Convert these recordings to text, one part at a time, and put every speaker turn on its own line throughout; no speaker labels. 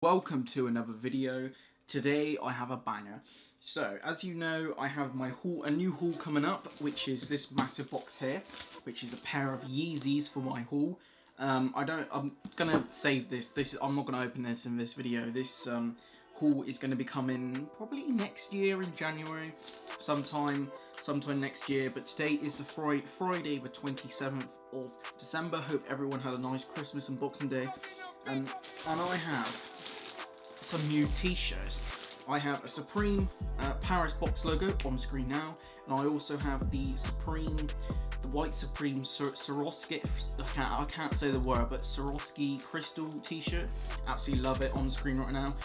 Welcome to another video. Today I have a banger. So as you know, I have my haul, a new haul coming up, which is this massive box here, which is a pair of Yeezys for my haul. I'm gonna save this. I'm not gonna open this in this video. This haul is gonna be coming probably next year in January, sometime next year. But today is the Friday, the 27th of December. Hope everyone had a nice Christmas and Boxing Day. And I have some new t-shirts. I have a Supreme Paris box logo on screen now, and I also have the white Supreme Swarovski, I can't say the word, but Swarovski crystal t-shirt. Absolutely love it, on screen right now.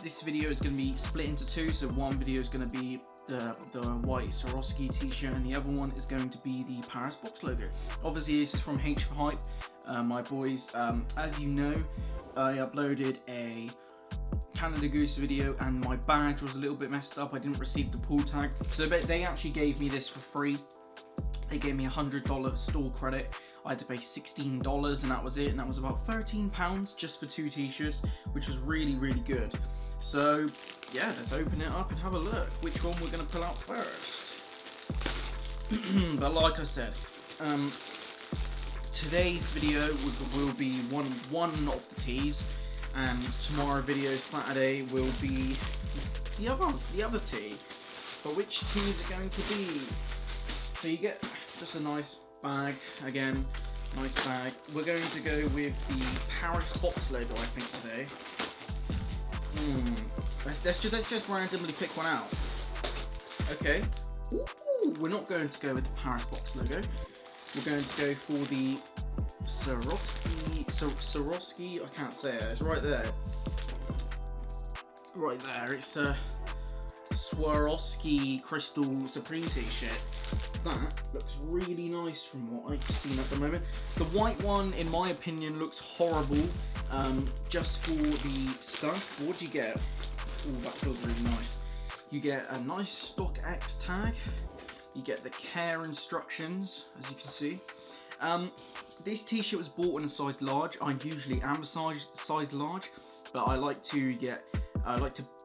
This video is going to be split into two, so one video is going to be the white Swarovski t-shirt, and the other one is going to be the Paris box logo. Obviously this is from HForHype, my boys. As you know, I uploaded a Canada Goose video and my badge was a little bit messed up. I didn't receive the pull tag, so they actually gave me this for free. They gave me $100 store credit. I had to pay $16 and that was it, and that was about £13 just for two t-shirts, which was really good. So yeah, let's open it up and have a look which one we're going to pull out first. But like I said, today's video will be one of the tees, and tomorrow video, Saturday, will be the other tee. But which tee is it going to be? So you get just a nice bag, again, nice bag. We're going to go with the Paris box logo, I think, today. Let's just randomly pick one out. Okay. Ooh, we're not going to go with the Paris box logo. We're going to go for the Swarovski, I can't say it, it's right there. Right there, it's a Swarovski Crystal Supreme t-shirt. That looks really nice from what I've seen at the moment. The white one, in my opinion, looks horrible, just for the stuff. What do you get? Oh, that feels really nice. You get a nice StockX tag. You get the care instructions, as you can see. This t-shirt was bought in a size large. I usually am a size large, but I like to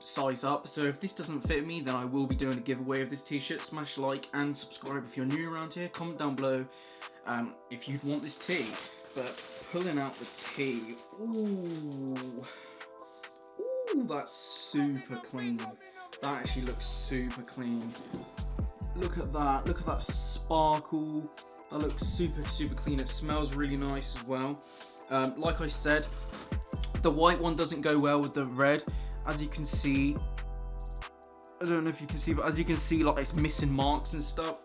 size up. So if this doesn't fit me, then I will be doing a giveaway of this t-shirt. Smash like and subscribe if you're new around here. Comment down below if you'd want this tee. But pulling out the tee, ooh, that's super clean. That actually looks super clean. Look at that sparkle. That looks super clean. It smells really nice as well. Like I said, the white one doesn't go well with the red. As you can see, I don't know if you can see, but as you can see, like, it's missing marks and stuff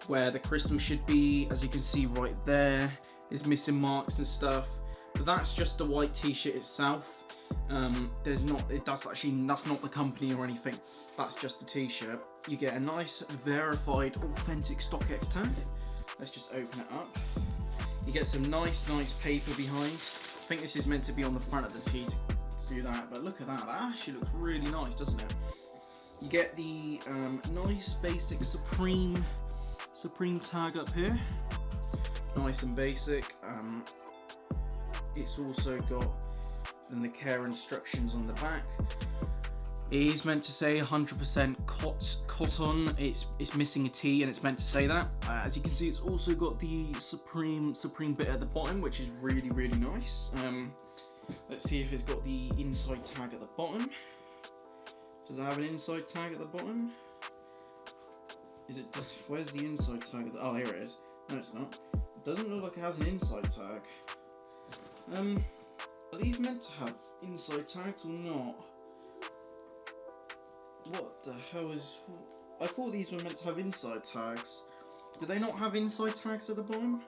where the crystal should be. As you can see right there, it's missing marks and stuff. But that's just the white t-shirt itself. That's not the company or anything. That's just the t-shirt. You get a nice verified authentic StockX tag. Let's just open it up. You get some nice paper behind. I think this is meant to be on the front of the tee to do that, but look at that. That actually looks really nice, doesn't it? You get the nice basic Supreme tag up here. Nice and basic. It's also got then the care instructions on the back. It is meant to say 100% cotton. It's missing a T, and it's meant to say that. As you can see, it's also got the Supreme bit at the bottom, which is really nice. Let's see if it's got the inside tag at the bottom. Does it have an inside tag at the bottom? Where's the inside tag? Oh, here it is. No, it's not. It doesn't look like it has an inside tag. Are these meant to have inside tags or not? What the hell is... I thought these were meant to have inside tags. Do they not have inside tags at the bottom?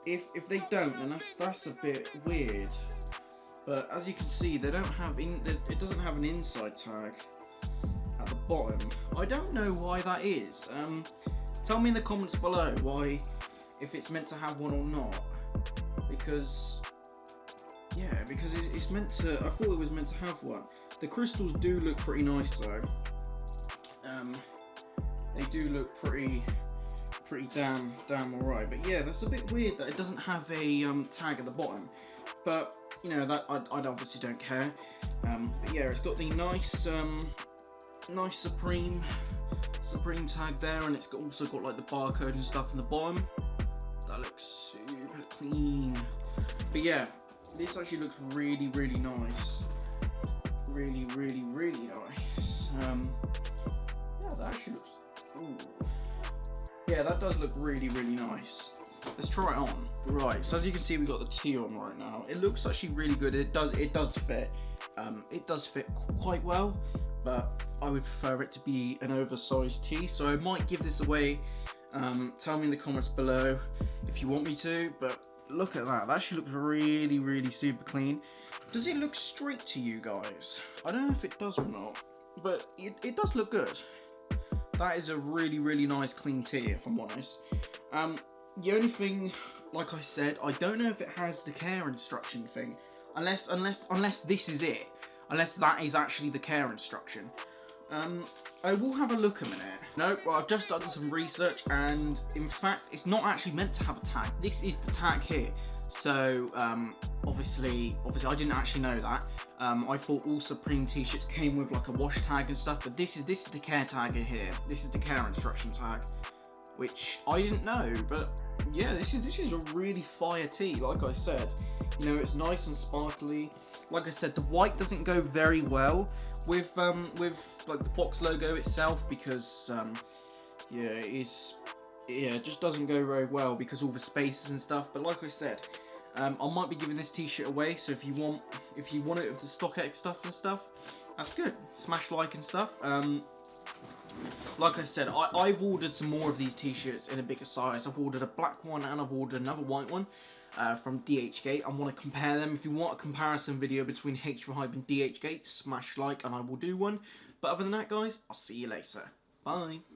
If they don't, then that's a bit weird. But as you can see, they don't have it doesn't have an inside tag at the bottom. I don't know why that is. Tell me in the comments below why, if it's meant to have one or not. Because it's meant to. I thought it was meant to have one. The crystals do look pretty nice though. They do look pretty damn alright. But yeah, that's a bit weird that it doesn't have a tag at the bottom. But you know, that I obviously don't care. But yeah, it's got the nice nice Supreme tag there, and it's also got like the barcode and stuff in the bottom. That looks super clean. But yeah, this actually looks really, really nice. Really, really, really nice. Yeah, that actually looks. Ooh. Yeah, that does look really, really nice. Let's try it on. Right, so as you can see, we got the T on right now. It looks actually really good. It does fit. It does fit quite well, but I would prefer it to be an oversized tee. So I might give this away. Tell me in the comments below if you want me to. But look at that. That actually looks really, really super clean. Does it look straight to you guys? I don't know if it does or not, but it does look good. That is a really, really nice clean tee, if I'm honest. The only thing, like I said, I don't know if it has the care instruction thing, unless this is it, unless that is actually the care instruction. I will have a look a minute. No, well, I've just done some research, and in fact, it's not actually meant to have a tag. This is the tag here. So, obviously, I didn't actually know that. I thought all Supreme t-shirts came with like a wash tag and stuff, but this is the care tag here. This is the care instruction tag, which I didn't know. But yeah, this is a really fire tee. Like I said, you know, it's nice and sparkly. Like I said, the white doesn't go very well with like the box logo itself, because yeah, it just doesn't go very well because all the spaces and stuff. But like I said, I might be giving this t-shirt away, so if you want it with the StockX stuff and stuff, that's good. Smash like and stuff. Like I said, I've ordered some more of these t-shirts in a bigger size. I've ordered a black one and I've ordered another white one from DHgate. I want to compare them. If you want a comparison video between HForHype and DHgate, smash like and I will do one. But other than that, guys, I'll see you later. Bye.